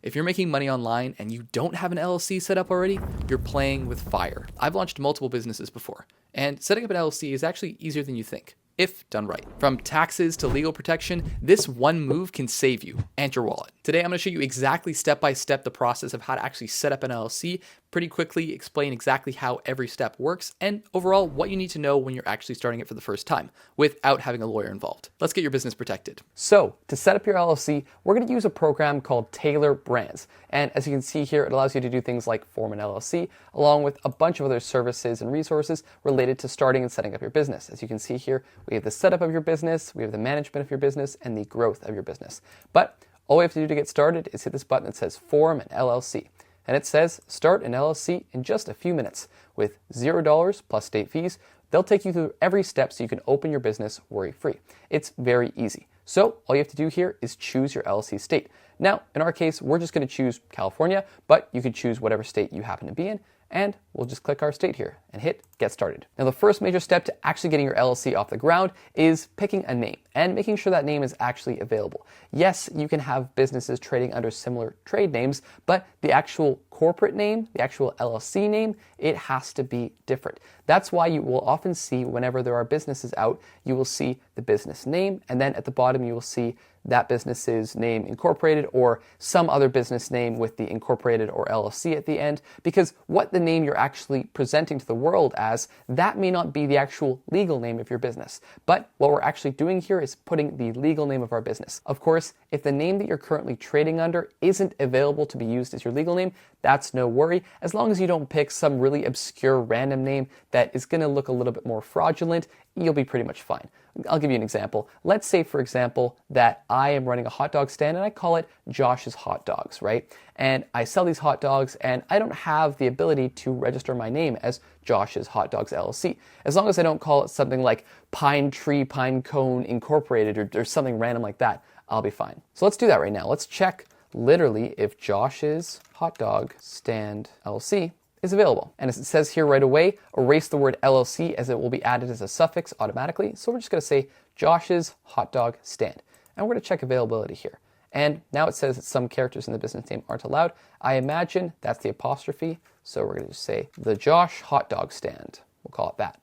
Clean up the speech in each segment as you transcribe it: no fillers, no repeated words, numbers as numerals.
If you're making money online and you don't have an LLC set up already, you're playing with fire. I've launched multiple businesses before, and setting up an LLC is actually easier than you think, if done right. From taxes to legal protection, this one move can save you and your wallet. Today, I'm going to show you exactly step by step the process of how to actually set up an LLC, pretty quickly explain exactly how every step works, and overall what you need to know when you're actually starting it for the first time without having a lawyer involved. Let's get your business protected. So to set up your LLC, we're going to use a program called Tailor Brands. And as you can see here, it allows you to do things like form an LLC, along with a bunch of other services and resources related to starting and setting up your business. As you can see here, we have the setup of your business, we have the management of your business, and the growth of your business. But all we have to do to get started is hit this button that says Form an LLC. And it says start an LLC in just a few minutes with $0 plus state fees. They'll take you through every step so you can open your business worry-free. It's very easy. So all you have to do here is choose your LLC state. Now, in our case, we're just going to choose California, but you can choose whatever state you happen to be in, and we'll just click our state here and hit get started. Now, the first major step to actually getting your LLC off the ground is picking a name and making sure that name is actually available. Yes, you can have businesses trading under similar trade names, but the actual corporate name, the actual LLC name, it has to be different. That's why you will often see whenever there are businesses out, you will see the business name, and then at the bottom you will see that business's name incorporated or some other business name with the incorporated or LLC at the end, because what the name you're actually presenting to the world as, that may not be the actual legal name of your business. But what we're actually doing here is putting the legal name of our business. Of course, if the name that you're currently trading under isn't available to be used as your legal name, that's no worry, as long as you don't pick some really obscure random name that is going to look a little bit more fraudulent, you'll be pretty much fine. I'll give you an example. Let's say, for example, that I am running a hot dog stand and I call it Josh's Hot Dogs, right? And I sell these hot dogs and I don't have the ability to register my name as Josh's Hot Dogs LLC. As long as I don't call it something like Pine Tree Pine Cone Incorporated or something random like that, I'll be fine. So let's do that right now. Let's check literally if Josh's Hot Dog Stand LLC is available. And as it says here right away, erase the word LLC as it will be added as a suffix automatically. So we're just going to say Josh's Hot Dog Stand. And we're going to check availability here. And now it says that some characters in the business name aren't allowed. I imagine that's the apostrophe. So we're going to just say the Josh Hot Dog Stand. We'll call it that.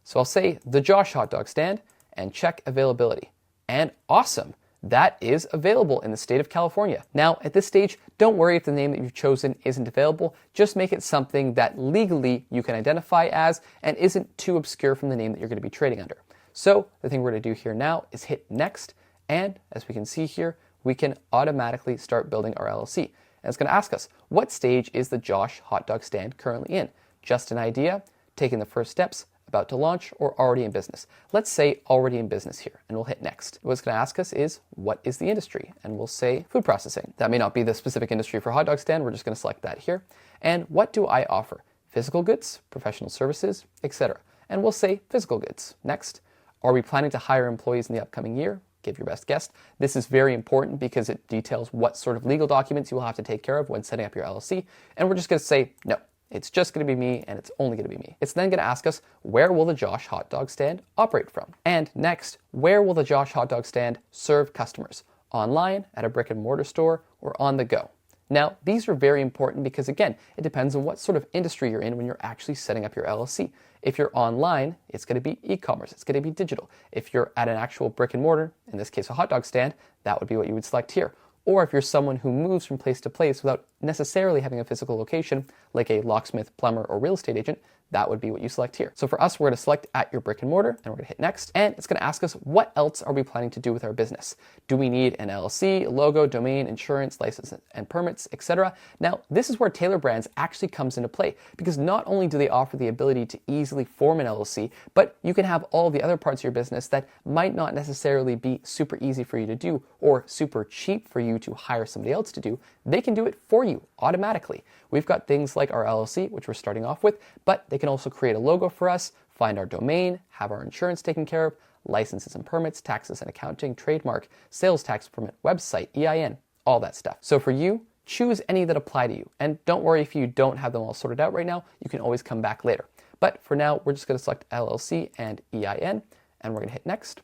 So I'll say the Josh Hot Dog Stand and check availability. And awesome! That is available in the state of California. Now, at this stage, don't worry if the name that you've chosen isn't available. Just make it something that legally you can identify as and isn't too obscure from the name that you're going to be trading under. So the thing we're going to do here now is hit next. And as we can see here, we can automatically start building our LLC. And it's going to ask us, what stage is the Josh Hot Dog Stand currently in? Just an idea, taking the first steps, about to launch, or already in business. Let's say already in business here, and we'll hit next. What it's going to ask us is, what is the industry? And we'll say food processing. That may not be the specific industry for hot dog stand. We're just going to select that here. And what do I offer? Physical goods, professional services, etc. And we'll say physical goods. Next, are we planning to hire employees in the upcoming year? Give your best guess. This is very important because it details what sort of legal documents you will have to take care of when setting up your LLC. And we're just going to say no. It's just going to be me, and it's only going to be me. It's then going to ask us, where will the Josh Hot Dog Stand operate from? And next, where will the Josh Hot Dog Stand serve customers? Online, at a brick and mortar store, or on the go? Now, these are very important because, again, it depends on what sort of industry you're in when you're actually setting up your LLC. If you're online, it's going to be e-commerce. It's going to be digital. If you're at an actual brick and mortar, in this case a hot dog stand, that would be what you would select here. Or if you're someone who moves from place to place without necessarily having a physical location, like a locksmith, plumber, or real estate agent, that would be what you select here. So for us, we're going to select at your brick and mortar, and we're going to hit next. And it's going to ask us, what else are we planning to do with our business? Do we need an LLC, logo, domain, insurance, license, and permits, etc.? Now, this is where Tailor Brands actually comes into play, because not only do they offer the ability to easily form an LLC, but you can have all the other parts of your business that might not necessarily be super easy for you to do or super cheap for you to hire somebody else to do. They can do it for you automatically. We've got things like our LLC, which we're starting off with, but they can also create a logo for us, find our domain, have our insurance taken care of, licenses and permits, taxes and accounting, trademark, sales tax permit, website, EIN, all that stuff. So for you, choose any that apply to you. And don't worry if you don't have them all sorted out right now, you can always come back later. But for now, we're just going to select LLC and EIN, and we're going to hit next.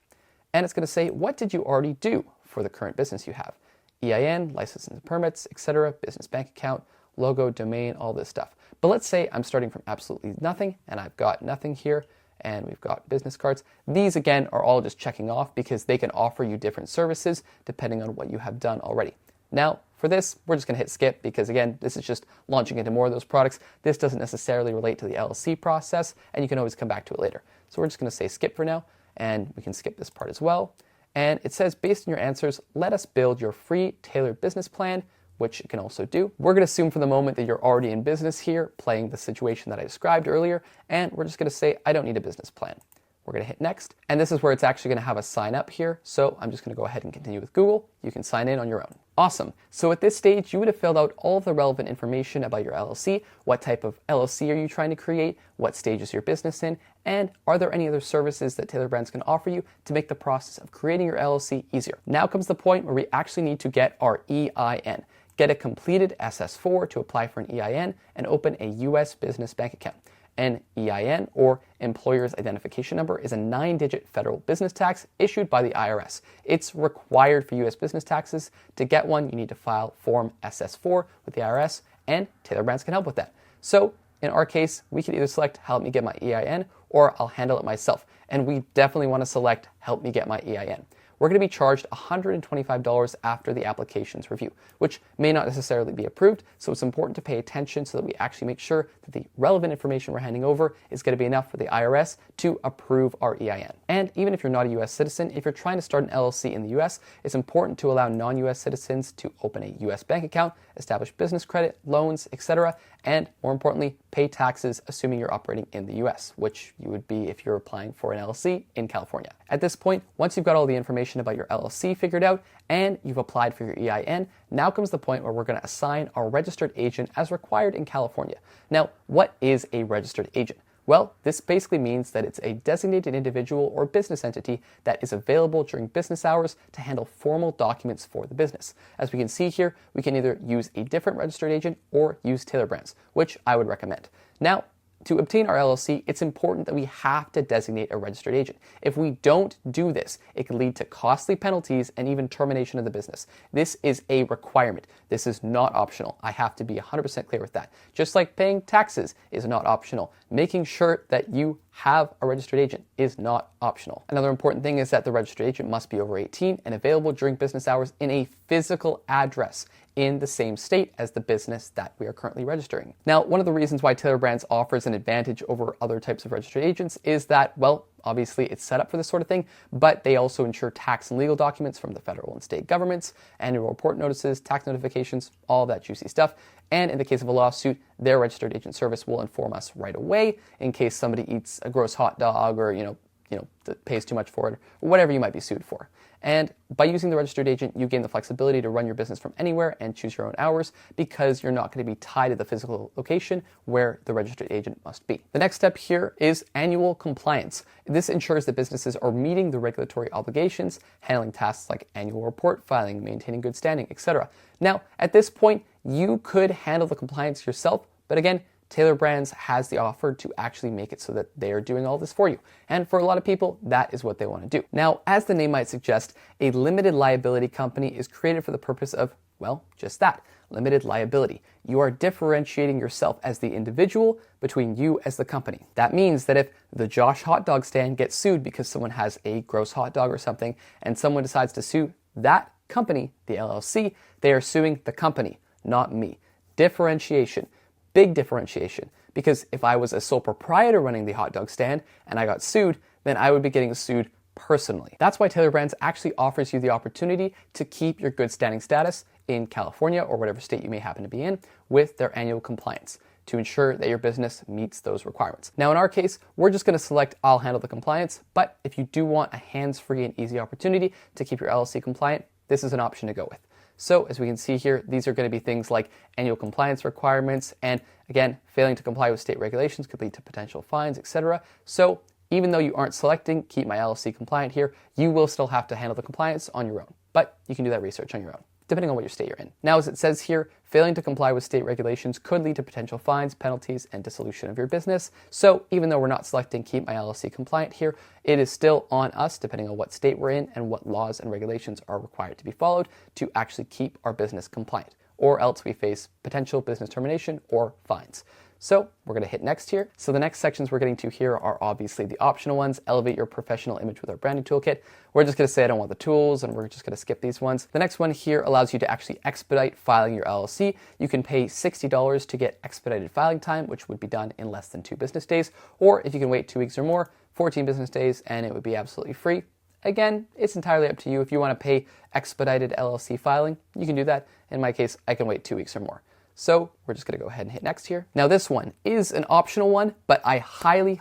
And it's going to say, what did you already do for the current business you have? EIN, licenses and permits, etc., business bank account, logo, domain, all this stuff. But let's say I'm starting from absolutely nothing and I've got nothing here and we've got business cards. These again are all just checking off because they can offer you different services depending on what you have done already. Now for this, we're just gonna hit skip because again, this is just launching into more of those products. This doesn't necessarily relate to the LLC process and you can always come back to it later. So we're just gonna say skip for now and we can skip this part as well. And it says, based on your answers, let us build your free tailored business plan, which it can also do. We're gonna assume for the moment that you're already in business here, playing the situation that I described earlier, and we're just gonna say, I don't need a business plan. We're gonna hit next, and this is where it's actually gonna have a sign up here, so I'm just gonna go ahead and continue with Google. You can sign in on your own. Awesome. So at this stage, you would have filled out all of the relevant information about your LLC. What type of LLC are you trying to create? What stage is your business in? And are there any other services that Tailor Brands can offer you to make the process of creating your LLC easier? Now comes the point where we actually need to get our EIN. Get a completed SS4 to apply for an EIN and open a US business bank account. An EIN, or Employer's Identification Number, is a 9-digit federal business tax issued by the IRS. It's required for US business taxes. To get one, you need to file Form SS4 with the IRS, and Tailor Brands can help with that. So in our case, we can either select Help Me Get My EIN, or I'll handle it myself. And we definitely want to select Help Me Get My EIN. We're going to be charged $125 after the application's review, which may not necessarily be approved, so it's important to pay attention so that we actually make sure that the relevant information we're handing over is going to be enough for the IRS to approve our EIN. And even if you're not a US citizen, if you're trying to start an LLC in the US, it's important to allow non-US citizens to open a US bank account, establish business credit, loans, etc., and more importantly, pay taxes assuming you're operating in the US, which you would be if you're applying for an LLC in California. At this point, once you've got all the information about your LLC figured out and you've applied for your EIN, now comes the point where we're going to assign our registered agent as required in California. Now, what is a registered agent? Well, this basically means that it's a designated individual or business entity that is available during business hours to handle formal documents for the business. As we can see here, we can either use a different registered agent or use Tailor Brands, which I would recommend. Now, to obtain our LLC, it's important that we have to designate a registered agent. If we don't do this, it can lead to costly penalties and even termination of the business. This is a requirement. This is not optional. I have to be 100% clear with that. Just like paying taxes is not optional, making sure that you have a registered agent is not optional. Another important thing is that the registered agent must be over 18 and available during business hours in a physical address in the same state as the business that we are currently registering. Now, one of the reasons why Tailor Brands offers an advantage over other types of registered agents is that, well, obviously it's set up for this sort of thing, but they also ensure tax and legal documents from the federal and state governments, annual report notices, tax notifications, all that juicy stuff. And in the case of a lawsuit, their registered agent service will inform us right away in case somebody eats a gross hot dog or, pays too much for it, or whatever you might be sued for. And by using the registered agent, you gain the flexibility to run your business from anywhere and choose your own hours because you're not going to be tied to the physical location where the registered agent must be. The next step here is annual compliance. This ensures that businesses are meeting the regulatory obligations, handling tasks like annual report filing, maintaining good standing, etc. Now, at this point, you could handle the compliance yourself, but again, Tailor Brands has the offer to actually make it so that they are doing all this for you. And for a lot of people, that is what they want to do. Now, as the name might suggest, a limited liability company is created for the purpose of, well, just that, limited liability. You are differentiating yourself as the individual between you as the company. That means that if the Josh hot dog stand gets sued because someone has a gross hot dog or something, and someone decides to sue that company, the LLC, they are suing the company, not me. Differentiation. Big differentiation, because if I was a sole proprietor running the hot dog stand and I got sued, then I would be getting sued personally. That's why Tailor Brands actually offers you the opportunity to keep your good standing status in California or whatever state you may happen to be in with their annual compliance to ensure that your business meets those requirements. Now in our case, we're just going to select I'll handle the compliance, but if you do want a hands-free and easy opportunity to keep your LLC compliant, this is an option to go with. So as we can see here, these are going to be things like annual compliance requirements, and again, failing to comply with state regulations could lead to potential fines, etc. So even though you aren't selecting Keep My LLC Compliant here, you will still have to handle the compliance on your own, but you can do that research on your own. depending on what your state you're in. Now, as it says here, failing to comply with state regulations could lead to potential fines, penalties, and dissolution of your business. So even though we're not selecting keep my LLC compliant here, it is still on us, depending on what state we're in and what laws and regulations are required to be followed, to actually keep our business compliant, or else we face potential business termination or fines. So we're going to hit next here. So the next sections we're getting to here are obviously the optional ones. Elevate your professional image with our branding toolkit. We're just going to say I don't want the tools, and we're just going to skip these ones. The next one here allows you to actually expedite filing your LLC. You can pay $60 to get expedited filing time, which would be done in less than 2 business days. Or if you can wait 2 weeks or more, 14 business days, and it would be absolutely free. Again, it's entirely up to you. If you want to pay expedited LLC filing, you can do that. In my case, I can wait 2 weeks or more. So we're just going to go ahead and hit next here. Now this one is an optional one, but I highly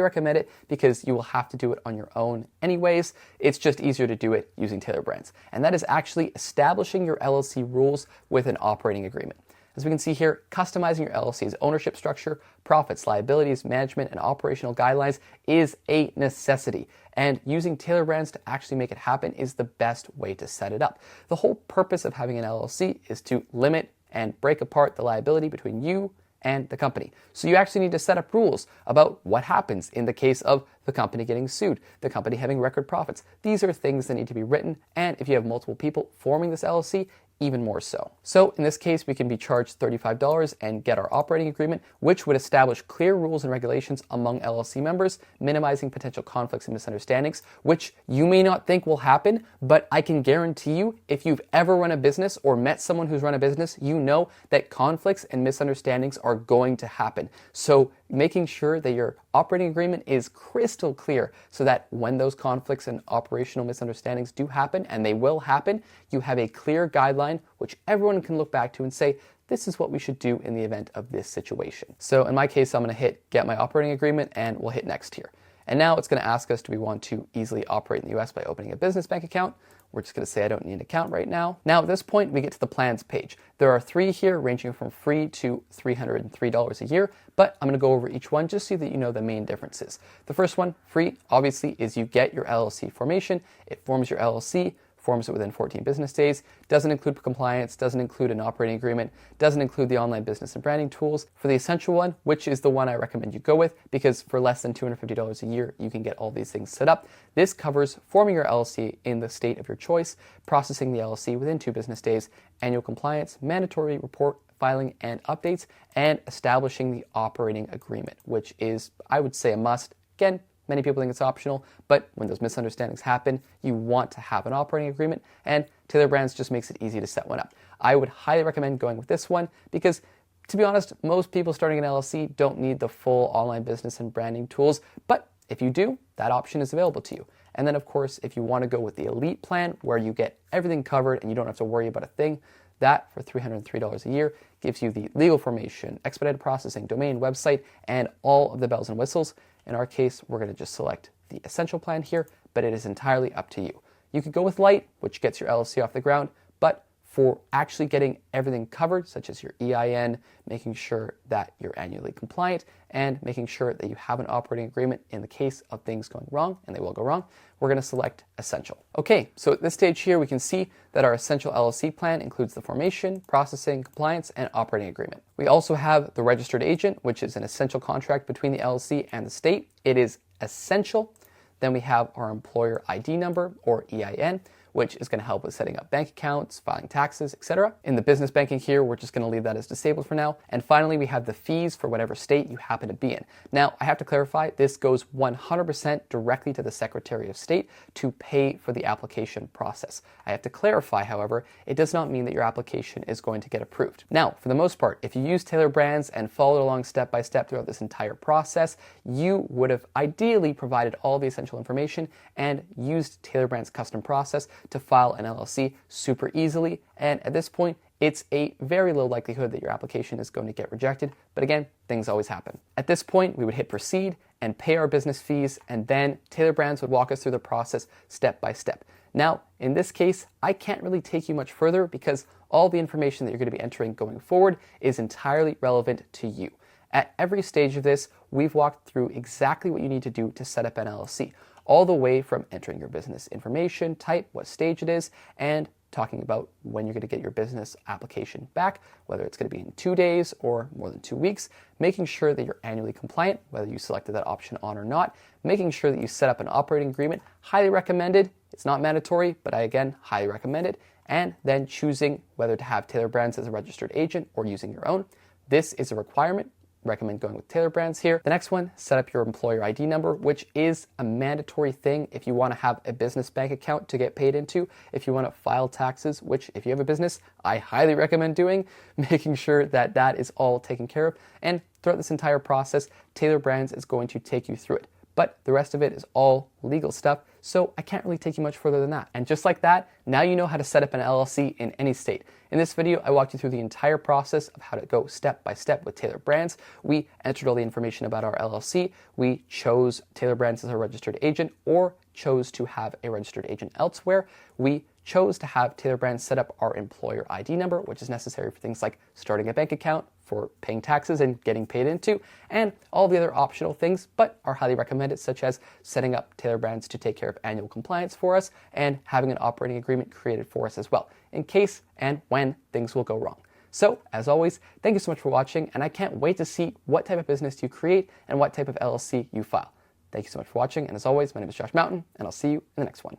recommend it because you will have to do it on your own anyways. It's just easier to do it using Tailor Brands. And that is actually establishing your LLC rules with an operating agreement. As we can see here, customizing your LLC's ownership structure, profits, liabilities, management, and operational guidelines is a necessity. And using Tailor Brands to actually make it happen is the best way to set it up. The whole purpose of having an LLC is to limit and break apart the liability between you and the company. So you actually need to set up rules about what happens in the case of the company getting sued, the company having record profits. These are things that need to be written, and if you have multiple people forming this LLC, even more so. So in this case, we can be charged $35 and get our operating agreement, which would establish clear rules and regulations among LLC members, minimizing potential conflicts and misunderstandings, which you may not think will happen, but I can guarantee you, if you've ever run a business or met someone who's run a business, you know that conflicts and misunderstandings are going to happen. So making sure that your operating agreement is crystal clear so that when those conflicts and operational misunderstandings do happen, and they will happen, you have a clear guideline which everyone can look back to and say, this is what we should do in the event of this situation. So in my case, I'm going to hit get my operating agreement, and we'll hit next here. And now it's going to ask us, do we want to easily operate in the US by opening a business bank account? We're just going to say I don't need an account right now. Now at this point, we get to the plans page. There are 3 here ranging from free to $303 a year, but I'm going to go over each one just so that you know the main differences. The first one, free, obviously, is you get your LLC formation. It forms your LLC, forms it within 14 business days, doesn't include compliance, doesn't include an operating agreement, doesn't include the online business and branding tools. For the essential one, which is the one I recommend you go with, because for less than $250 a year, you can get all these things set up. This covers forming your LLC in the state of your choice, processing the LLC within 2 business days, annual compliance, mandatory report filing and updates, and establishing the operating agreement, which is, I would say, a must. Again, many people think it's optional, but when those misunderstandings happen, you want to have an operating agreement, and Tailor Brands just makes it easy to set one up. I would highly recommend going with this one because, to be honest, most people starting an LLC don't need the full online business and branding tools, but if you do, that option is available to you. And then, of course, if you want to go with the elite plan where you get everything covered and you don't have to worry about a thing, that for $303 a year gives you the legal formation, expedited processing, domain, website, and all of the bells and whistles. In our case, we're going to just select the essential plan here, but it is entirely up to you. You could go with light, which gets your LLC off the ground, but for actually getting everything covered, such as your EIN, making sure that you're annually compliant, and making sure that you have an operating agreement in the case of things going wrong, and they will go wrong, we're going to select Essential. Okay, so at this stage here, we can see that our Essential LLC plan includes the formation, processing, compliance, and operating agreement. We also have the registered agent, which is an essential contract between the LLC and the state. It is essential. Then we have our employer ID number, or EIN, which is going to help with setting up bank accounts, filing taxes, etc. In the business banking here, we're just going to leave that as disabled for now. And finally, we have the fees for whatever state you happen to be in. Now, I have to clarify, this goes 100% directly to the Secretary of State to pay for the application process. I have to clarify, however, it does not mean that your application is going to get approved. Now, for the most part, if you use Tailor Brands and followed along step by step throughout this entire process, you would have ideally provided all the essential information and used Tailor Brands' custom process to file an LLC super easily, and at this point, it's a very low likelihood that your application is going to get rejected, but again, things always happen. At this point, we would hit proceed and pay our business fees, and then Tailor Brands would walk us through the process step by step. Now, in this case, I can't really take you much further because all the information that you're going to be entering going forward is entirely relevant to you. At every stage of this, we've walked through exactly what you need to do to set up an LLC, all the way from entering your business information type, what stage it is, and talking about when you're going to get your business application back, whether it's going to be in 2 days or more than 2 weeks, making sure that you're annually compliant, whether you selected that option on or not, making sure that you set up an operating agreement, highly recommended. It's not mandatory, but I again highly recommend it. And then choosing whether to have Tailor Brands as a registered agent or using your own. This is a requirement. Recommend going with Tailor Brands here. The next one, set up your employer ID number, which is a mandatory thing if you want to have a business bank account to get paid into, if you want to file taxes, which if you have a business, I highly recommend doing, making sure that that is all taken care of. And throughout this entire process, Tailor Brands is going to take you through it. But the rest of it is all legal stuff, so I can't really take you much further than that. And just like that, now you know how to set up an LLC in any state. In this video, I walked you through the entire process of how to go step by step with Tailor Brands. We entered all the information about our LLC. We chose Tailor Brands as a registered agent or chose to have a registered agent elsewhere. We chose to have Tailor Brands set up our employer ID number, which is necessary for things like starting a bank account, for paying taxes and getting paid into, and all the other optional things, but are highly recommended, such as setting up Tailor Brands to take care of annual compliance for us and having an operating agreement created for us as well, in case and when things will go wrong. So, as always, thank you so much for watching, and I can't wait to see what type of business you create and what type of LLC you file. Thank you so much for watching, and as always, my name is Josh Mountain, and I'll see you in the next one.